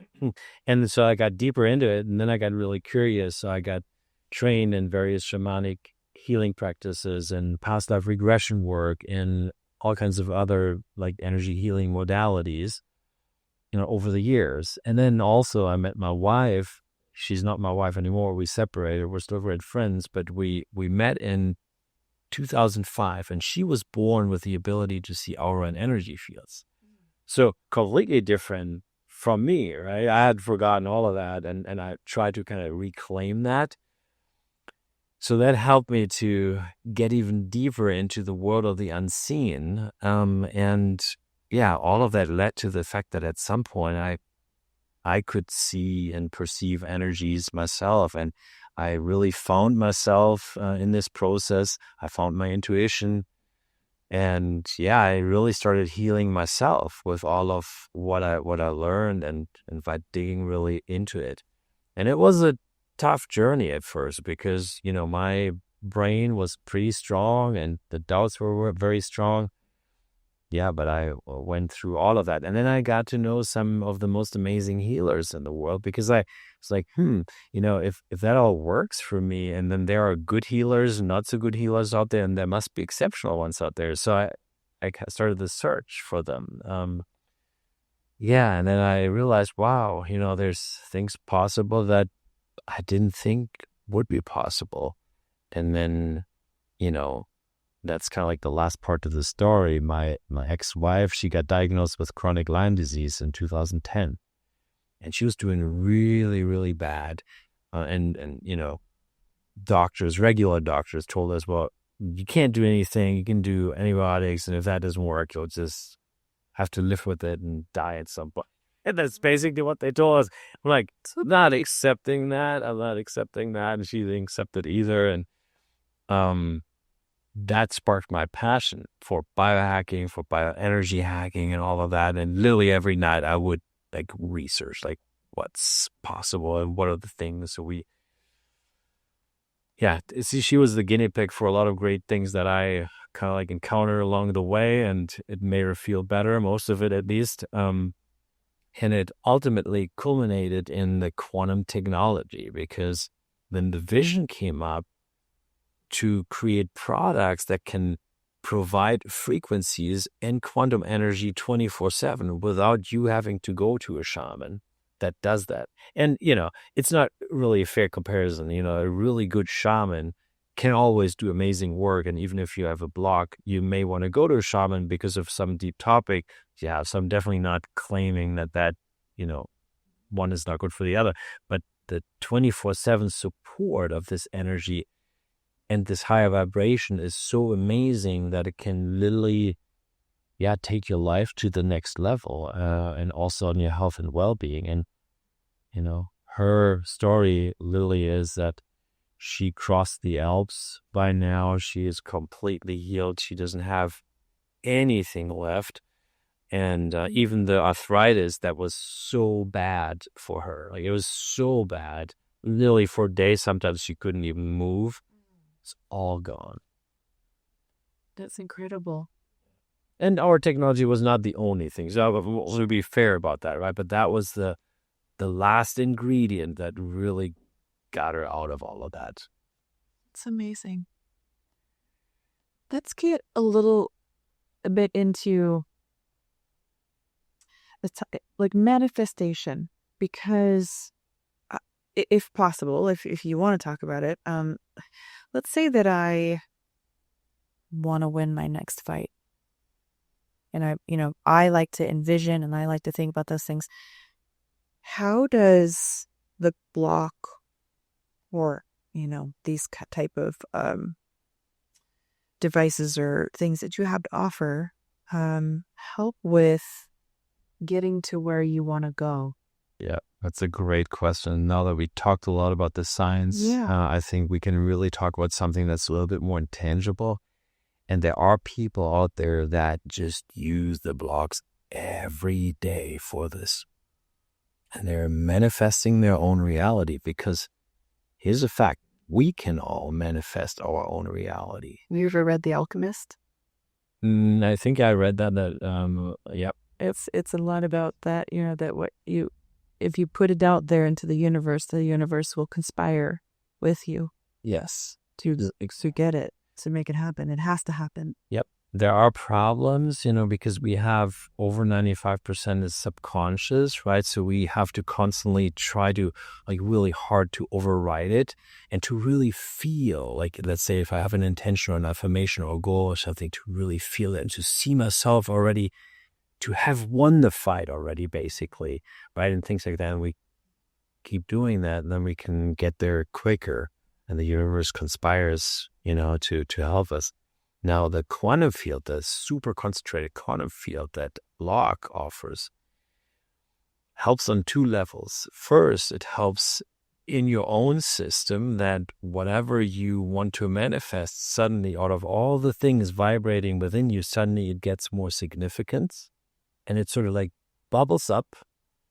And so I got deeper into it, and then I got really curious. So I got trained in various shamanic healing practices and past life regression work and all kinds of other like energy healing modalities, over the years. And then also I met my wife. She's not my wife anymore. We separated. We're still great friends, but we met in 2005, and she was born with the ability to see aura and energy fields. So completely different from me, right? I had forgotten all of that, and I tried to kind of reclaim that. So that helped me to get even deeper into the world of the unseen. And yeah, all of that led to the fact that at some point I could see and perceive energies myself. And I really found myself in this process. I found my intuition. And yeah, I really started healing myself with all of what I learned and by digging really into it. And it was a tough journey at first because, my brain was pretty strong and the doubts were very strong. Yeah, but I went through all of that. And then I got to know some of the most amazing healers in the world because I was like, if that all works for me, and then there are good healers, not so good healers out there, and there must be exceptional ones out there. So I started the search for them. Yeah, and then I realized, wow, there's things possible that I didn't think would be possible. And then, that's kind of like the last part of the story. My ex-wife, she got diagnosed with chronic Lyme disease in 2010. And she was doing really, really bad. And regular doctors told us, well, you can't do anything. You can do antibiotics. And if that doesn't work, you'll just have to live with it and die at some point. And that's basically what they told us. I'm like, not accepting that. I'm not accepting that. And she didn't accept it either. And that sparked my passion for biohacking, for bioenergy hacking and all of that. And literally every night I would research what's possible and what are the things. So she was the guinea pig for a lot of great things that I kind of encounter along the way, and it made her feel better, most of it at least. And it ultimately culminated in the quantum technology, because then the vision came up to create products that can provide frequencies and quantum energy 24/7 without you having to go to a shaman that does that. And, it's not really a fair comparison. A really good shaman can always do amazing work. And even if you have a block, you may want to go to a shaman because of some deep topic. Yeah, so I'm definitely not claiming that, one is not good for the other. But the 24/7 support of this energy and this higher vibration is so amazing that it can literally, take your life to the next level, and also on your health and well-being. And, her story literally is that she crossed the Alps by now. She is completely healed. She doesn't have anything left. And even the arthritis that was so bad for her, it was so bad, literally for days, sometimes she couldn't even move. It's all gone.
That's incredible.
And our technology was not the only thing. So we'll be fair about that, right? But that was the last ingredient that really got her out of all of that.
It's amazing. Let's get a bit into the manifestation, because if possible, if you want to talk about it, let's say that I want to win my next fight. And I like to envision and I like to think about those things. How does the block or, these type of devices or things that you have to offer help with getting to where you want to go?
Yeah, that's a great question. Now that we talked a lot about the science, I think we can really talk about something that's a little bit more intangible. And there are people out there that just use the blocks every day for this. And they're manifesting their own reality, because here's a fact. We can all manifest our own reality.
Have you ever read The Alchemist?
I think I read that. Yep.
It's a lot about that, if you put it out there into the universe will conspire with you.
Yes.
To get it, to make it happen. It has to happen.
Yep. There are problems, because we have over 95% is subconscious, right? So we have to constantly try to really hard to override it and to really feel let's say if I have an intention or an affirmation or a goal or something, to really feel it and to see myself already to have won the fight already, basically, right? And things like that. And we keep doing that, and then we can get there quicker. And the universe conspires, to help us. Now, the quantum field, the super concentrated quantum field that block offers, helps on two levels. First, it helps in your own system that whatever you want to manifest, suddenly out of all the things vibrating within you, suddenly it gets more significance. And it sort of like bubbles up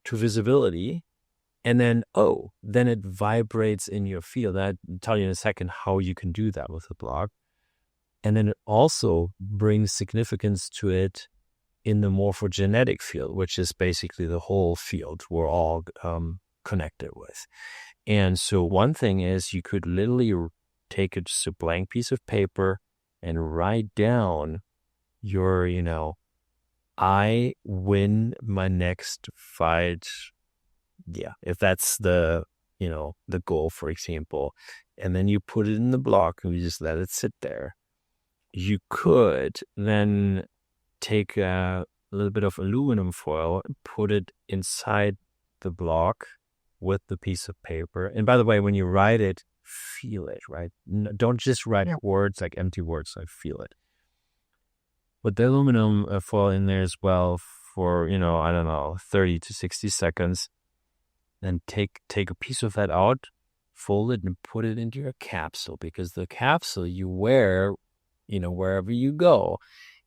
to visibility. And then, then it vibrates in your field. I'll tell you in a second how you can do that with the block. And then it also brings significance to it in the morphogenetic field, which is basically the whole field we're all connected with. And so one thing is you could literally take just a blank piece of paper and write down your, I win my next fight. Yeah, if that's the goal, for example, and then you put it in the block and you just let it sit there. You could then take a little bit of aluminum foil and put it inside the block with the piece of paper. And by the way, when you write it, feel it, right? Don't just write words like empty words. I feel it. Put the aluminum foil in there as well for, 30 to 60 seconds. Then take a piece of that out, fold it, and put it into your capsule, because the capsule you wear, wherever you go.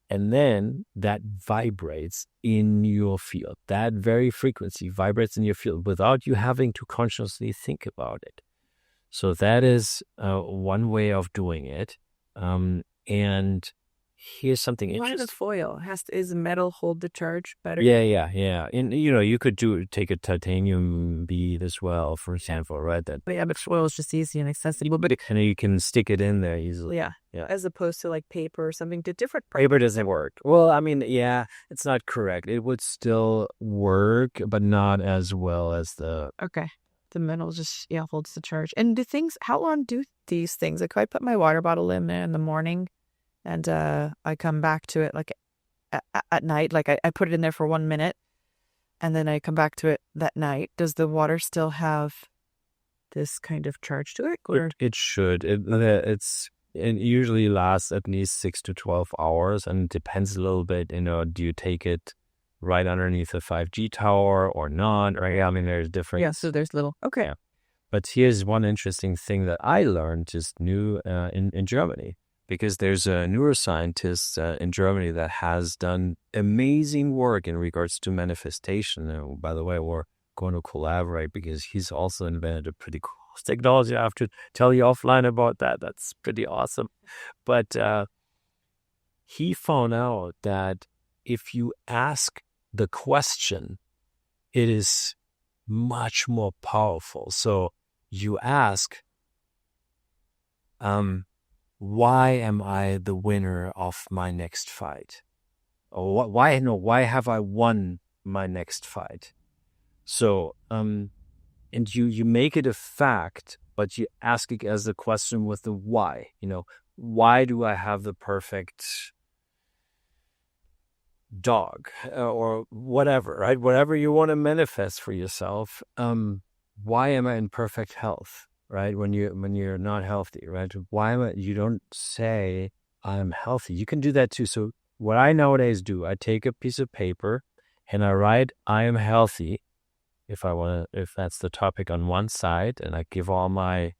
And then that vibrates in your field. That very frequency vibrates in your field without you having to consciously think about it. So that is one way of doing it. And here's something interesting.
Why the foil? Is metal hold the charge better?
Yeah. And, you could take a titanium bead as well, for example, right?
But foil is just easy and accessible. But
and you can stick it in there easily.
Yeah. As opposed to like paper or something. Different
paper doesn't work. Well, it's not correct. It would still work, but not as well as the...
Okay. The metal just, holds the charge. And how long do these things? Like if I put my water bottle in there in the morning, and I come back to it like at night, like I put it in there for 1 minute and then I come back to it that night. Does the water still have this kind of charge to it? Or?
It should. It usually lasts at least 6 to 12 hours, and it depends a little bit, do you take it right underneath a 5G tower or not? Right? There's different...
Yeah, so there's little... Okay.
Yeah. But here's one interesting thing that I learned just new in Germany. Because there's a neuroscientist in Germany that has done amazing work in regards to manifestation. And by the way, we're going to collaborate because he's also invented a pretty cool technology. I have to tell you offline about that. That's pretty awesome. But he found out that if you ask the question, it is much more powerful. So you ask, why am I the winner of my next fight? Or why have I won my next fight? So, and you make it a fact, but you ask it as a question with the why. Why do I have the perfect dog or whatever, right? Whatever you want to manifest for yourself. Why am I in perfect health? Right? When you're not healthy, right? You don't say I'm healthy. You can do that too. So what I nowadays do, I take a piece of paper and I write I am healthy if that's the topic on one side, and I give all my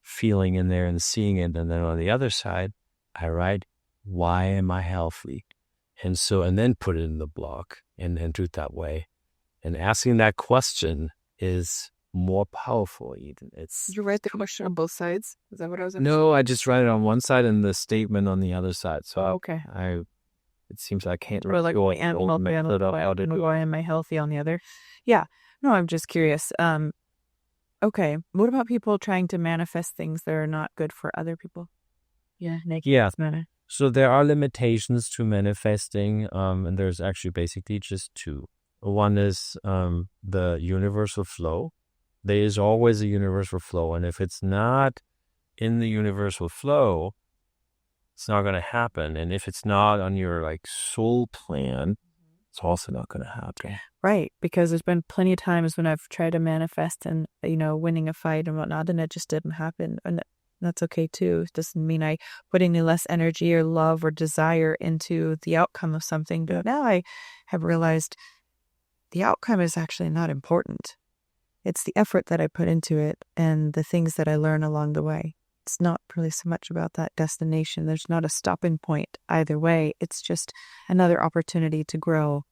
feeling in there and seeing it, and then on the other side, I write why am I healthy? And then put it in the block and do it that way. And asking that question is more powerful even.
You write the question on both sides? Is that what I was asking?
No, I just write it on one side and the statement on the other side. So
okay.
It seems I can't
really like why am I healthy on the other? Yeah. No, I'm just curious. Okay. What about people trying to manifest things that are not good for other people? Yeah.
So there are limitations to manifesting, and there's actually basically just two. One is the universal flow. There is always a universal flow. And if it's not in the universal flow, it's not going to happen. And if it's not on your soul plan, it's also not going to happen.
Right, because there's been plenty of times when I've tried to manifest and, winning a fight and whatnot, and it just didn't happen. And that's okay too. It doesn't mean I put any less energy or love or desire into the outcome of something. But now I have realized the outcome is actually not important. It's the effort that I put into it and the things that I learn along the way. It's not really so much about that destination. There's not a stopping point either way. It's just another opportunity to grow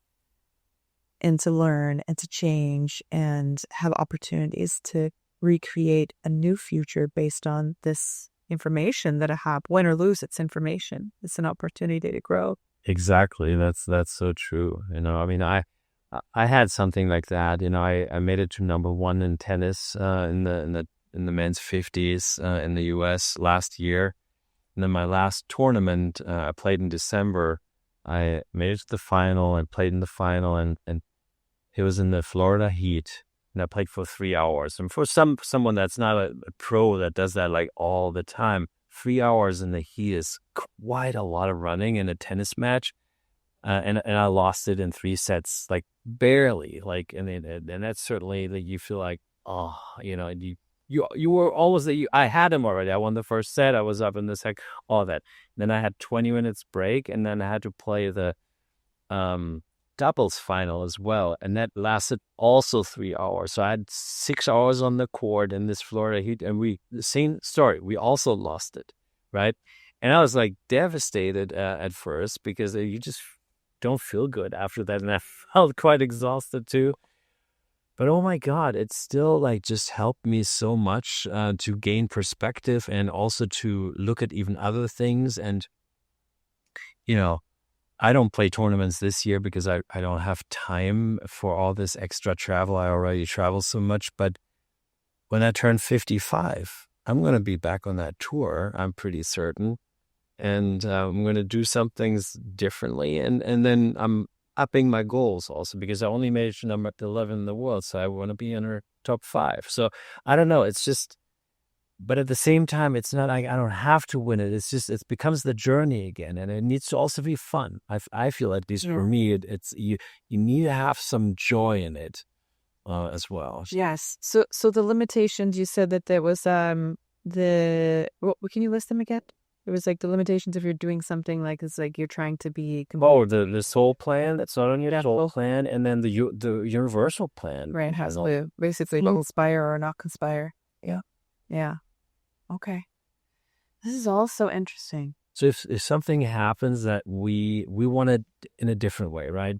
and to learn and to change and have opportunities to recreate a new future based on this information that I have. Win or lose, it's information. It's an opportunity to grow.
Exactly. That's so true. I mean, I had something like that. I made it to number 1 in tennis in the men's 50s in the US last year. And then my last tournament, I played in December. I made it to the final and played in the final, and it was in the Florida heat. And I played for 3 hours. And for someone that's not a pro that does that like all the time, 3 hours in the heat is quite a lot of running in a tennis match. And I lost it in 3 sets, like barely. Like, and that's certainly like you feel like, you were almost I had him already. I won the first set. I was up in the second, all that. Then I had 20 minutes break, and then I had to play the doubles final as well, and that lasted also 3 hours. So I had 6 hours on the court in this Florida heat, and the same story. We also lost it, right? And I was like devastated at first because you just don't feel good after that, and I felt quite exhausted too. But oh my God, it still like just helped me so much to gain perspective and also to look at even other things. And, I don't play tournaments this year because I don't have time for all this extra travel. I already travel so much. But when I turn 55, I'm going to be back on that tour. I'm pretty certain. And I'm going to do some things differently. And then I'm upping my goals also because I only made it to number 11 in the world. So I want to be in her top 5. So I don't know. It's just, but at the same time, it's not like I don't have to win it. It's just, it becomes the journey again. And it needs to also be fun. I feel, at least for me, it's you need to have some joy in it as well.
Yes. So the limitations, you said that there was can you list them again? It was like the limitations if you're doing something like it's like you're trying to be.
The soul plan. That's not on your soul plan, and then the universal plan.
Right, has to basically conspire or not conspire. Yeah. Okay. This is all so interesting.
So if something happens that we want it in a different way, right?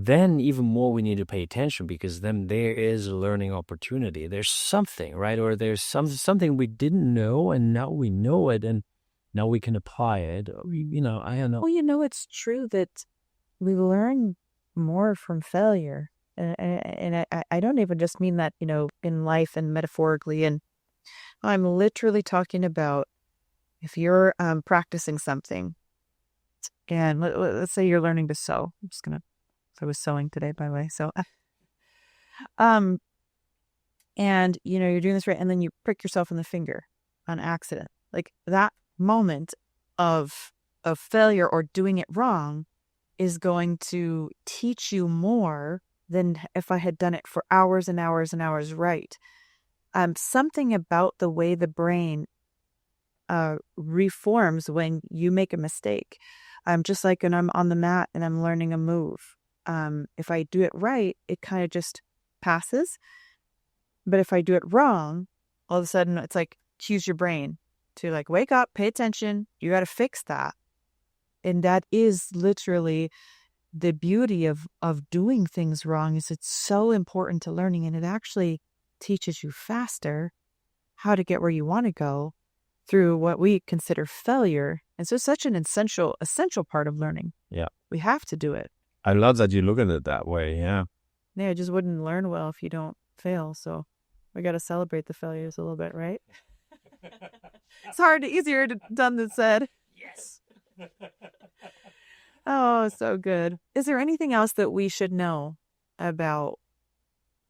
Then even more we need to pay attention, because then there is a learning opportunity. There's something, right? Or there's something we didn't know, and now we know it, and now we can apply it. I don't know.
Well, it's true that we learn more from failure. And I don't even just mean that, in life and metaphorically. And I'm literally talking about if you're practicing something, and let's say you're learning to sew. I was sewing today, by the way. So, and you're doing this right, and then you prick yourself in the finger on accident. Like that moment of failure or doing it wrong is going to teach you more than if I had done it for hours and hours and hours right. Something about the way the brain reforms when you make a mistake. Just like when I'm on the mat and I'm learning a move. If I do it right, it kind of just passes. But if I do it wrong, all of a sudden it's like, cues your brain to like, wake up, pay attention. You got to fix that. And that is literally the beauty of doing things wrong, is it's so important to learning. And it actually teaches you faster how to get where you want to go through what we consider failure. And so it's such an essential part of learning.
Yeah.
We have to do it.
I love that you look at it that way. Yeah.
Yeah, I just wouldn't learn well if you don't fail. So we got to celebrate the failures a little bit, right? It's easier done than said.
Yes.
Oh, so good. Is there anything else that we should know about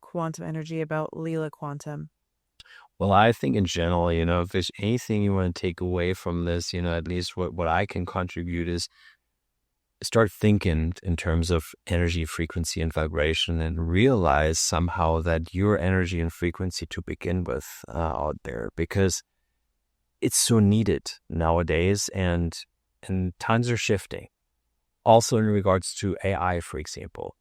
quantum energy, about Leela Quantum?
Well, I think in general, if there's anything you want to take away from this, at least what I can contribute is start thinking in terms of energy, frequency, and vibration, and realize somehow that your energy and frequency to begin with out there, because it's so needed nowadays, and times are shifting. Also in regards to AI, for example,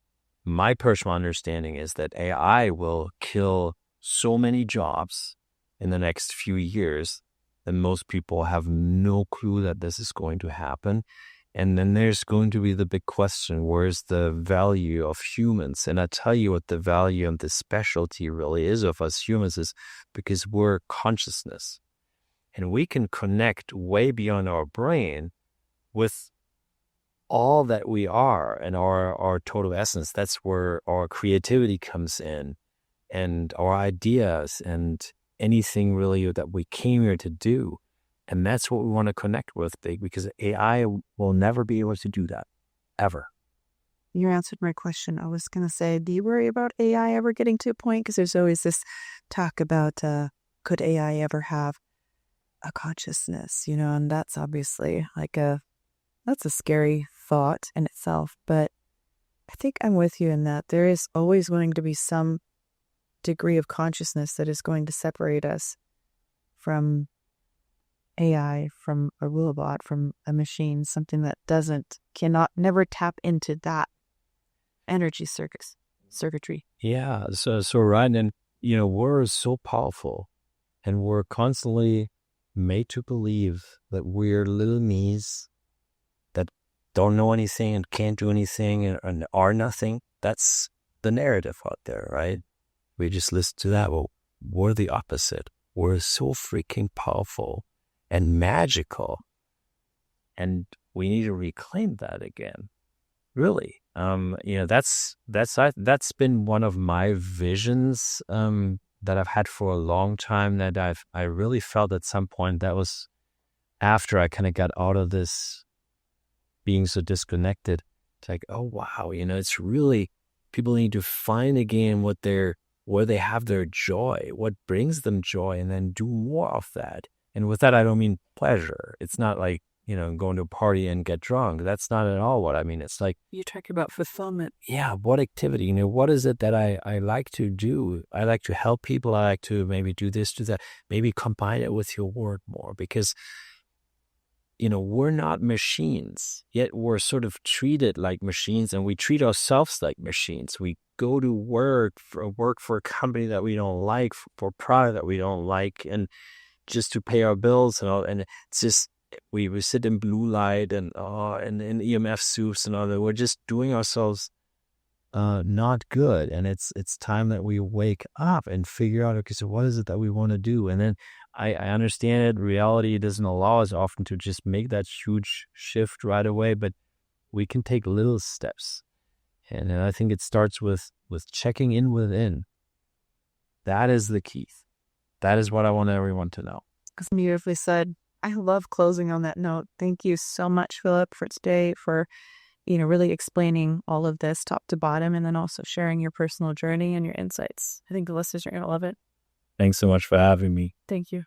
my personal understanding is that AI will kill so many jobs in the next few years that most people have no clue that this is going to happen. And then there's going to be the big question, where's the value of humans? And I tell you what the value and the specialty really is of us humans is because we're consciousness. And we can connect way beyond our brain with all that we are and our total essence. That's where our creativity comes in, and our ideas, and anything really that we came here to do. And that's what we want to connect with, because AI will never be able to do that, ever.
You answered my question. I was going to say, do you worry about AI ever getting to a point? Because there's always this talk about, could AI ever have a consciousness, and that's obviously that's a scary thought in itself. But I think I'm with you in that there is always going to be some degree of consciousness that is going to separate us from AI, from a robot, from a machine, something that cannot never tap into that energy circuitry.
Yeah, so right, and we're so powerful, and we're constantly made to believe that we're little me's that don't know anything and can't do anything and are nothing. That's the narrative out there, right? We just listen to that. Well, we're the opposite. We're so freaking powerful and magical, and we need to reclaim that again. Really, that's been one of my visions that I've had for a long time. That I really felt at some point, that was after I kind of got out of this being so disconnected. It's like, oh wow, it's really, people need to find again where they have their joy, what brings them joy, and then do more of that. And with that, I don't mean pleasure. It's not like, going to a party and get drunk. That's not at all what I mean. It's like,
you talk about fulfillment.
Yeah, what activity? What is it that I like to do? I like to help people. I like to maybe do this, do that. Maybe combine it with your work more, because we're not machines, yet we're sort of treated like machines, and we treat ourselves like machines. We go to work for a company that we don't like, for a product that we don't like, and just to pay our bills and all. And it's just, we sit in blue light and in EMF suits and all that. We're just doing ourselves not good. And it's time that we wake up and figure out, okay, so what is it that we want to do? And then I understand it. Reality doesn't allow us often to just make that huge shift right away, but we can take little steps. And I think it starts with checking in within. That is the key. That is what I want everyone to know.
It's beautifully said. I love closing on that note. Thank you so much, Philipp, for today, for really explaining all of this top to bottom, and then also sharing your personal journey and your insights. I think the listeners are going to love it.
Thanks so much for having me.
Thank you.